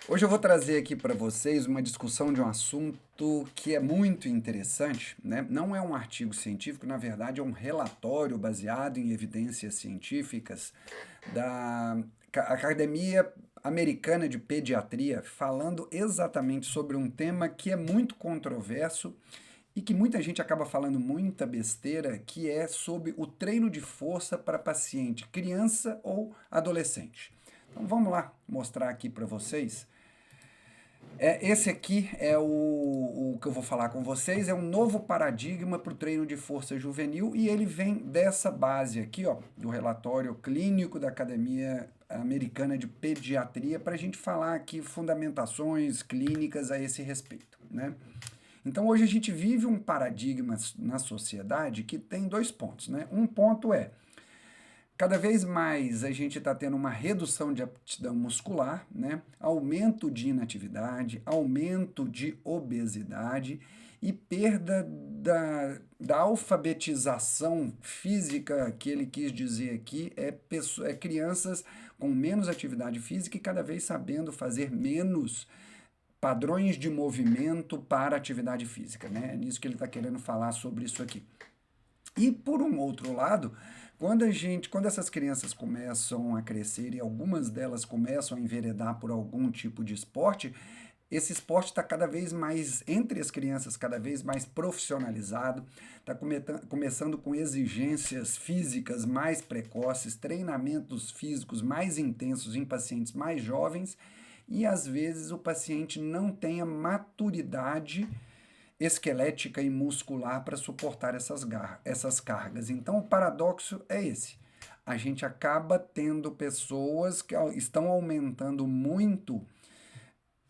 Hoje eu vou trazer aqui para vocês uma discussão de um assunto que é muito interessante, né? Não é um artigo científico, na verdade é um relatório baseado em evidências científicas da Academia Americana de Pediatria, falando exatamente sobre um tema que é muito controverso e que muita gente acaba falando muita besteira, que é sobre o treino de força para paciente, criança ou adolescente. Então vamos lá mostrar aqui para vocês. Esse aqui é o que eu vou falar com vocês, é um novo paradigma para o treino de força juvenil e ele vem dessa base aqui, ó, do relatório clínico da Academia Americana de Pediatria, para a gente falar aqui fundamentações clínicas a esse respeito, né? Então hoje a gente vive um paradigma na sociedade que tem dois pontos, né? Um ponto é cada vez mais a gente está tendo uma redução de aptidão muscular, né? Aumento de inatividade, aumento de obesidade e perda da alfabetização física que ele quis dizer aqui, é crianças com menos atividade física e cada vez sabendo fazer menos padrões de movimento para atividade física, né? É nisso que ele está querendo falar sobre isso aqui. E por um outro lado, quando essas crianças começam a crescer e algumas delas começam a enveredar por algum tipo de esporte, esse esporte está cada vez mais, entre as crianças, cada vez mais profissionalizado, está começando com exigências físicas mais precoces, treinamentos físicos mais intensos em pacientes mais jovens, e às vezes o paciente não tem a maturidade esquelética e muscular para suportar essas cargas. Então, o paradoxo é esse. A gente acaba tendo pessoas que estão aumentando muito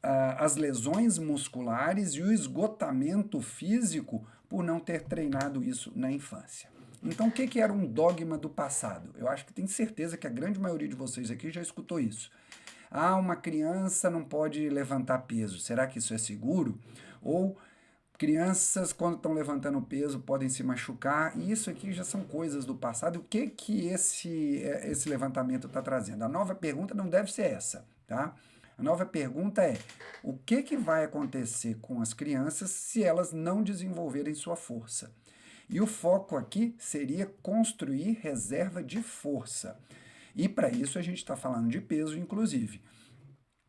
as lesões musculares e o esgotamento físico por não ter treinado isso na infância. Então, o que era um dogma do passado? Eu acho que tenho certeza que a grande maioria de vocês aqui já escutou isso. Ah, uma criança não pode levantar peso. Será que isso é seguro? Ou crianças, quando estão levantando peso, podem se machucar, e isso aqui já são coisas do passado. O que que esse levantamento está trazendo? A nova pergunta não deve ser essa, tá? A nova pergunta é: o que que vai acontecer com as crianças se elas não desenvolverem sua força? E o foco aqui seria construir reserva de força. E para isso a gente está falando de peso, inclusive.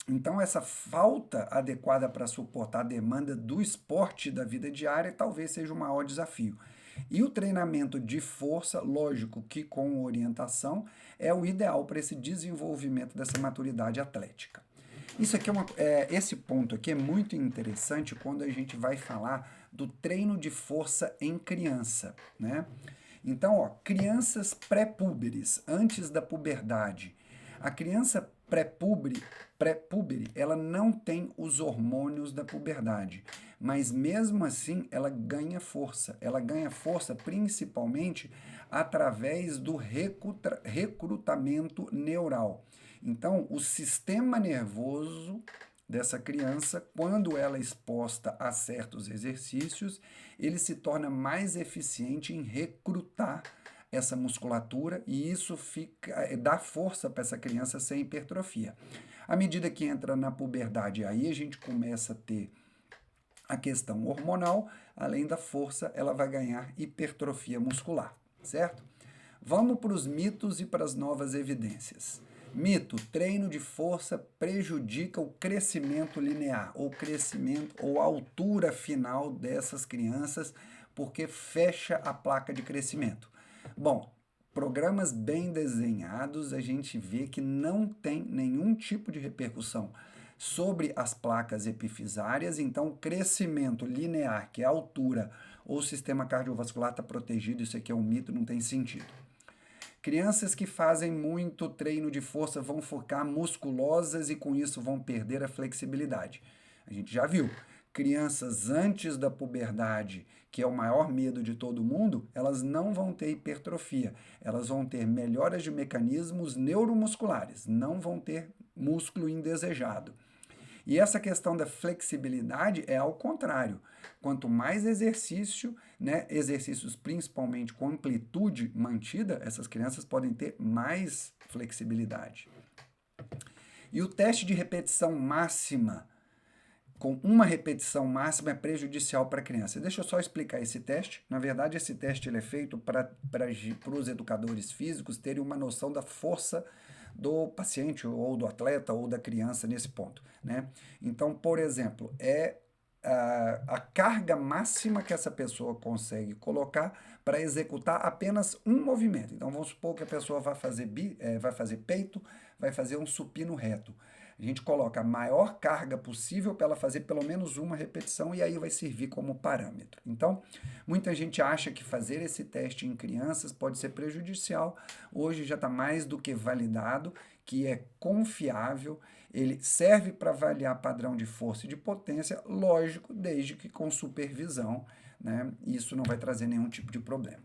Então, essa falta adequada para suportar a demanda do esporte da vida diária talvez seja o maior desafio. E o treinamento de força, lógico que com orientação, é o ideal para esse desenvolvimento dessa maturidade atlética. Isso aqui esse ponto aqui é muito interessante quando a gente vai falar do treino de força em criança, né? Então, ó, crianças pré-púberes, antes da puberdade. A criança pré-púbere, ela não tem os hormônios da puberdade, mas mesmo assim ela ganha força. Ela ganha força principalmente através do recrutamento neural. Então, o sistema nervoso dessa criança, quando ela é exposta a certos exercícios, ele se torna mais eficiente em recrutar essa musculatura e isso dá força para essa criança sem hipertrofia. À medida que entra na puberdade, aí a gente começa a ter a questão hormonal, além da força, ela vai ganhar hipertrofia muscular, certo? Vamos para os mitos e para as novas evidências. Mito: treino de força prejudica o crescimento linear, ou crescimento ou altura final dessas crianças, porque fecha a placa de crescimento. Bom, programas bem desenhados, a gente vê que não tem nenhum tipo de repercussão sobre as placas epifisárias, então o crescimento linear, que é a altura ou o sistema cardiovascular está protegido, isso aqui é um mito, não tem sentido. Crianças que fazem muito treino de força vão ficar musculosas e com isso vão perder a flexibilidade. A gente já viu. Crianças antes da puberdade, que é o maior medo de todo mundo, elas não vão ter hipertrofia. Elas vão ter melhoras de mecanismos neuromusculares, não vão ter músculo indesejado. E essa questão da flexibilidade é ao contrário. Quanto mais exercício, né, exercícios principalmente com amplitude mantida, essas crianças podem ter mais flexibilidade. E o teste de repetição máxima, com uma repetição máxima, é prejudicial para a criança. Deixa eu só explicar esse teste. Na verdade, esse teste ele é feito para os educadores físicos terem uma noção da força do paciente ou do atleta ou da criança nesse ponto, né? Então, por exemplo, a carga máxima que essa pessoa consegue colocar para executar apenas um movimento. Então, vamos supor que a pessoa vai fazer peito, vai fazer um supino reto. A gente coloca a maior carga possível para ela fazer pelo menos uma repetição e aí vai servir como parâmetro. Então, muita gente acha que fazer esse teste em crianças pode ser prejudicial. Hoje já está mais do que validado, que é confiável, ele serve para avaliar padrão de força e de potência, lógico, desde que com supervisão, né? Isso não vai trazer nenhum tipo de problema.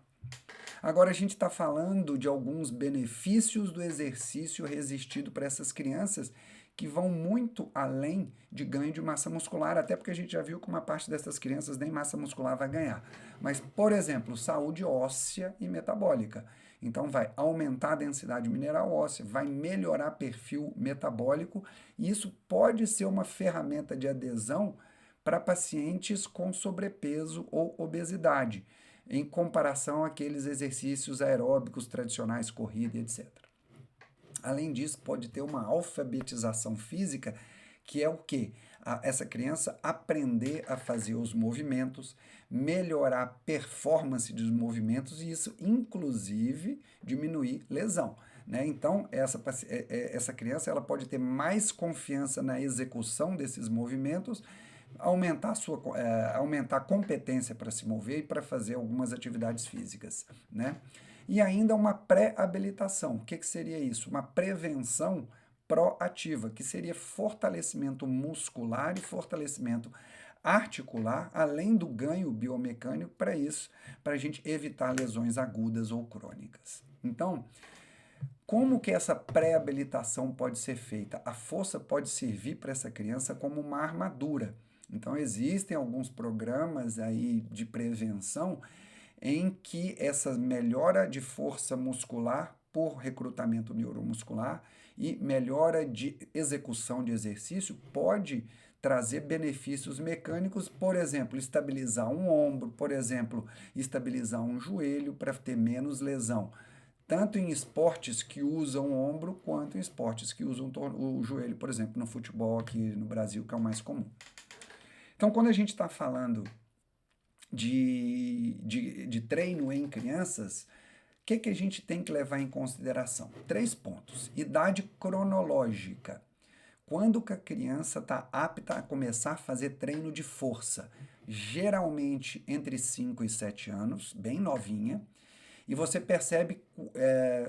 Agora a gente está falando de alguns benefícios do exercício resistido para essas crianças que vão muito além de ganho de massa muscular, até porque a gente já viu que uma parte dessas crianças nem massa muscular vai ganhar. Mas, por exemplo, saúde óssea e metabólica. Então, vai aumentar a densidade mineral óssea, vai melhorar perfil metabólico, e isso pode ser uma ferramenta de adesão para pacientes com sobrepeso ou obesidade, em comparação àqueles exercícios aeróbicos tradicionais, corrida, etc. Além disso, pode ter uma alfabetização física, que é o quê? Essa criança aprender a fazer os movimentos, melhorar a performance dos movimentos e isso, inclusive, diminuir lesão. Né? Então, essa criança ela pode ter mais confiança na execução desses movimentos, aumentar a competência para se mover e para fazer algumas atividades físicas. Né? E ainda uma pré-habilitação. O que seria isso? Uma prevenção proativa, que seria fortalecimento muscular e fortalecimento articular, além do ganho biomecânico para isso, para a gente evitar lesões agudas ou crônicas. Então, como que essa pré-habilitação pode ser feita? A força pode servir para essa criança como uma armadura. Então, existem alguns programas aí de prevenção em que essa melhora de força muscular por recrutamento neuromuscular e melhora de execução de exercício pode trazer benefícios mecânicos, por exemplo, estabilizar um ombro, por exemplo, estabilizar um joelho para ter menos lesão, tanto em esportes que usam o ombro quanto em esportes que usam o joelho, por exemplo, no futebol aqui no Brasil, que é o mais comum. Então, quando a gente está falando de treino em crianças, o que a gente tem que levar em consideração? 3 pontos. Idade cronológica. Quando que a criança está apta a começar a fazer treino de força? Geralmente entre 5 e 7 anos, bem novinha. E você percebe,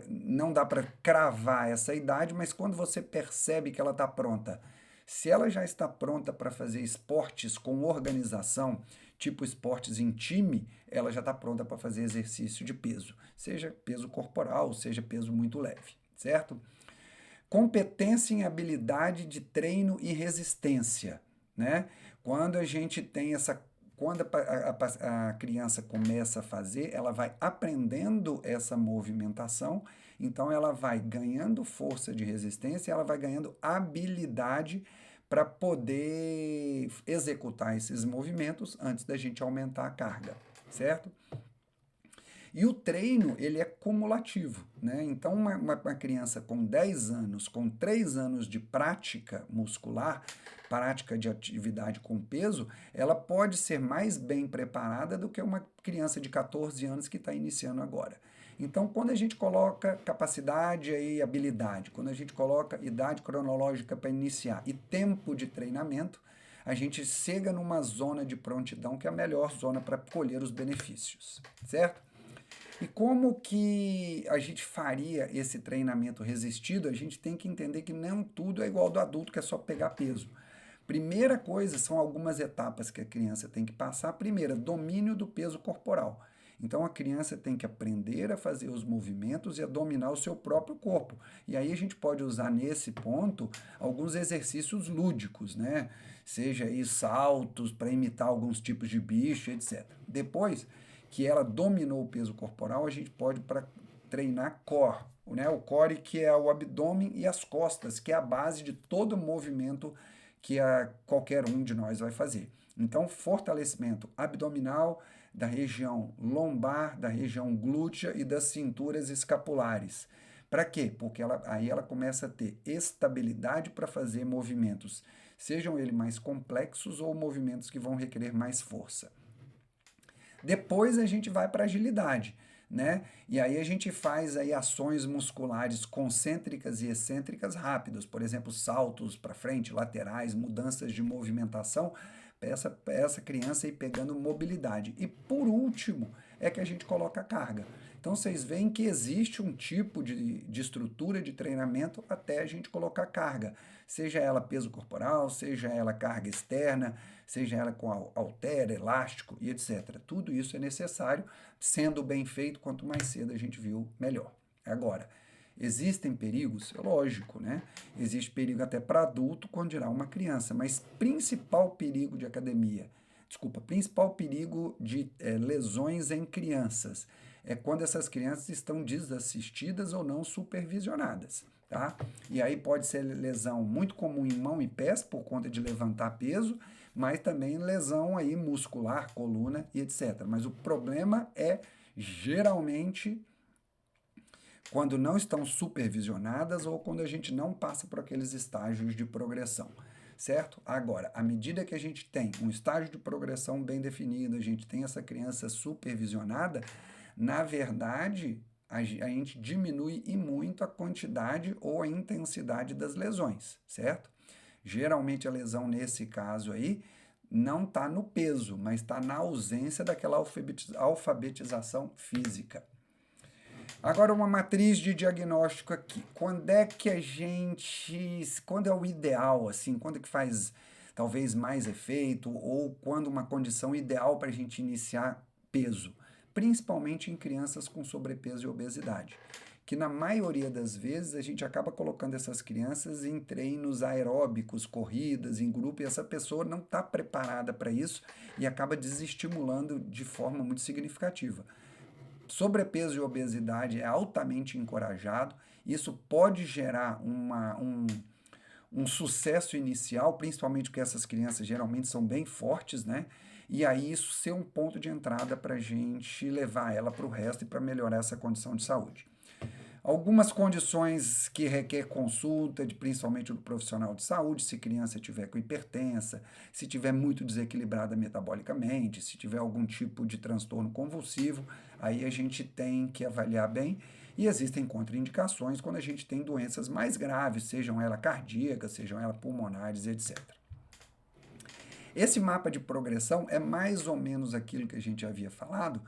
não dá para cravar essa idade, mas quando você percebe que ela está pronta, se ela já está pronta para fazer esportes com organização, tipo esportes em time, ela já está pronta para fazer exercício de peso, seja peso corporal, seja peso muito leve, certo? Competência em habilidade de treino e resistência, né? Quando a gente tem quando a criança começa a fazer, ela vai aprendendo essa movimentação, então ela vai ganhando força de resistência, ela vai ganhando habilidade para poder executar esses movimentos antes da gente aumentar a carga, certo? E o treino, ele é cumulativo, né? Então, uma criança com 10 anos, com 3 anos de prática muscular, prática de atividade com peso, ela pode ser mais bem preparada do que uma criança de 14 anos que está iniciando agora. Então, quando a gente coloca capacidade e habilidade, quando a gente coloca idade cronológica para iniciar e tempo de treinamento, a gente chega numa zona de prontidão que é a melhor zona para colher os benefícios, certo? E como que a gente faria esse treinamento resistido? A gente tem que entender que não tudo é igual ao do adulto, que é só pegar peso. Primeira coisa, são algumas etapas que a criança tem que passar. Primeira, domínio do peso corporal. Então, a criança tem que aprender a fazer os movimentos e a dominar o seu próprio corpo. E aí a gente pode usar nesse ponto alguns exercícios lúdicos, né? Seja aí saltos para imitar alguns tipos de bicho, etc. Depois que ela dominou o peso corporal, a gente pode treinar core, né? O core, que é o abdômen, e as costas, que é a base de todo movimento que qualquer um de nós vai fazer. Então, fortalecimento abdominal, da região lombar, da região glútea e das cinturas escapulares. Para quê? Porque aí ela começa a ter estabilidade para fazer movimentos, sejam eles mais complexos ou movimentos que vão requerer mais força. Depois a gente vai para agilidade, né? E aí a gente faz aí ações musculares concêntricas e excêntricas rápidas, por exemplo, saltos para frente, laterais, mudanças de movimentação, para essa criança ir pegando mobilidade. E por último, é que a gente coloca a carga. Então vocês veem que existe um tipo de estrutura de treinamento até a gente colocar carga, seja ela peso corporal, seja ela carga externa, seja ela com halter, elástico e etc. Tudo isso é necessário, sendo bem feito, quanto mais cedo a gente viu, melhor. Agora, existem perigos? É lógico, né? Existe perigo até para adulto, quando dirá uma criança, mas principal perigo de principal perigo de lesões em crianças é quando essas crianças estão desassistidas ou não supervisionadas, tá? E aí pode ser lesão muito comum em mão e pés por conta de levantar peso, mas também lesão aí muscular, coluna e etc. Mas o problema é geralmente quando não estão supervisionadas ou quando a gente não passa por aqueles estágios de progressão, certo? Agora, à medida que a gente tem um estágio de progressão bem definido, a gente tem essa criança supervisionada, na verdade, a gente diminui e muito a quantidade ou a intensidade das lesões, certo? Geralmente a lesão nesse caso aí não está no peso, mas está na ausência daquela alfabetização física. Agora, uma matriz de diagnóstico aqui. Quando é que a gente. Quando é o ideal, assim? Quando é que faz talvez mais efeito? Ou quando uma condição ideal para a gente iniciar peso? Principalmente em crianças com sobrepeso e obesidade. Que na maioria das vezes a gente acaba colocando essas crianças em treinos aeróbicos, corridas, em grupo, e essa pessoa não está preparada para isso e acaba desestimulando de forma muito significativa. Sobrepeso e obesidade é altamente encorajado. Isso pode gerar um sucesso inicial, principalmente porque essas crianças geralmente são bem fortes, né? E aí isso ser um ponto de entrada para a gente levar ela para o resto e para melhorar essa condição de saúde. Algumas condições que requer consulta, principalmente do profissional de saúde, se criança tiver com hipertensa, se tiver muito desequilibrada metabolicamente, se tiver algum tipo de transtorno convulsivo, aí a gente tem que avaliar bem. E existem contraindicações quando a gente tem doenças mais graves, sejam elas cardíacas, sejam elas pulmonares, etc. Esse mapa de progressão é mais ou menos aquilo que a gente havia falado,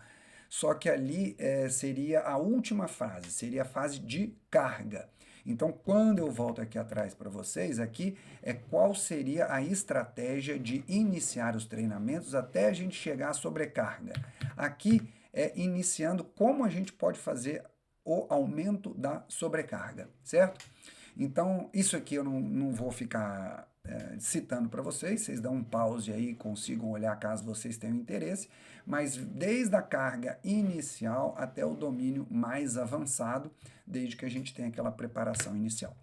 só que ali seria a última fase, seria a fase de carga. Então, quando eu volto aqui atrás para vocês, aqui é qual seria a estratégia de iniciar os treinamentos até a gente chegar à sobrecarga. Aqui é iniciando como a gente pode fazer o aumento da sobrecarga, certo? Então, isso aqui eu não vou ficar citando para vocês dão um pause aí, consigam olhar caso vocês tenham interesse, mas desde a carga inicial até o domínio mais avançado, desde que a gente tenha aquela preparação inicial.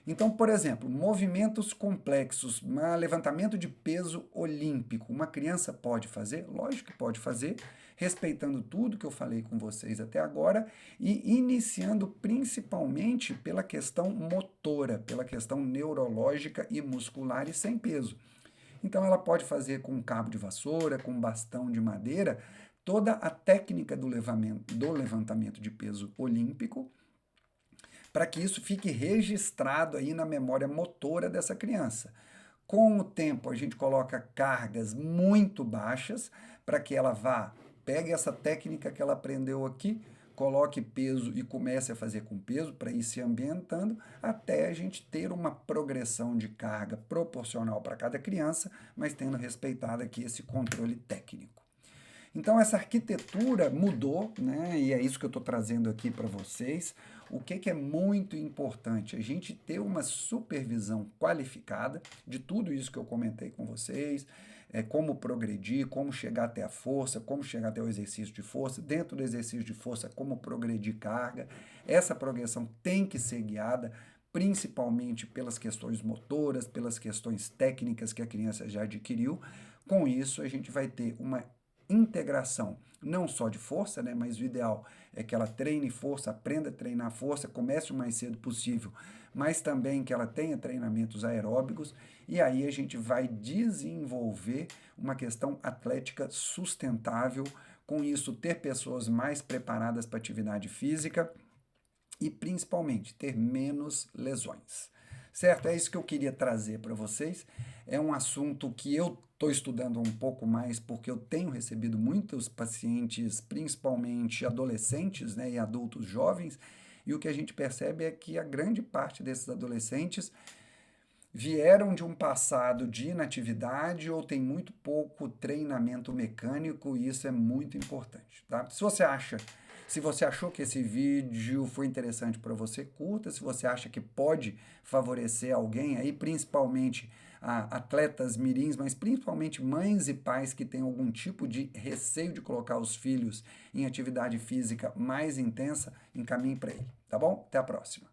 Então, por exemplo, movimentos complexos, levantamento de peso olímpico, uma criança pode fazer? Lógico que pode fazer, respeitando tudo que eu falei com vocês até agora e iniciando principalmente pela questão motora, pela questão neurológica e muscular e sem peso. Então, ela pode fazer com um cabo de vassoura, com um bastão de madeira, toda a técnica do levantamento de peso olímpico, para que isso fique registrado aí na memória motora dessa criança. Com o tempo, a gente coloca cargas muito baixas para que ela pegue essa técnica que ela aprendeu aqui, coloque peso e comece a fazer com peso para ir se ambientando até a gente ter uma progressão de carga proporcional para cada criança, mas tendo respeitado aqui esse controle técnico. Então essa arquitetura mudou, né? E é isso que eu estou trazendo aqui para vocês. O que é muito importante? A gente ter uma supervisão qualificada de tudo isso que eu comentei com vocês, como progredir, como chegar até a força, como chegar até o exercício de força, dentro do exercício de força, como progredir carga. Essa progressão tem que ser guiada principalmente pelas questões motoras, pelas questões técnicas que a criança já adquiriu. Com isso, a gente vai ter uma integração, não só de força, né, mas o ideal é que ela treine força, aprenda a treinar força, comece o mais cedo possível, mas também que ela tenha treinamentos aeróbicos, e aí a gente vai desenvolver uma questão atlética sustentável, com isso ter pessoas mais preparadas para atividade física e principalmente ter menos lesões. Certo? É isso que eu queria trazer para vocês. É um assunto que eu estou estudando um pouco mais porque eu tenho recebido muitos pacientes, principalmente adolescentes, né, e adultos jovens, e o que a gente percebe é que a grande parte desses adolescentes vieram de um passado de inatividade ou tem muito pouco treinamento mecânico, e isso é muito importante, tá? Se você achou que esse vídeo foi interessante para você, curta. Se você acha que pode favorecer alguém aí, principalmente atletas mirins, mas principalmente mães e pais que têm algum tipo de receio de colocar os filhos em atividade física mais intensa, encaminhe para ele, tá bom? Até a próxima.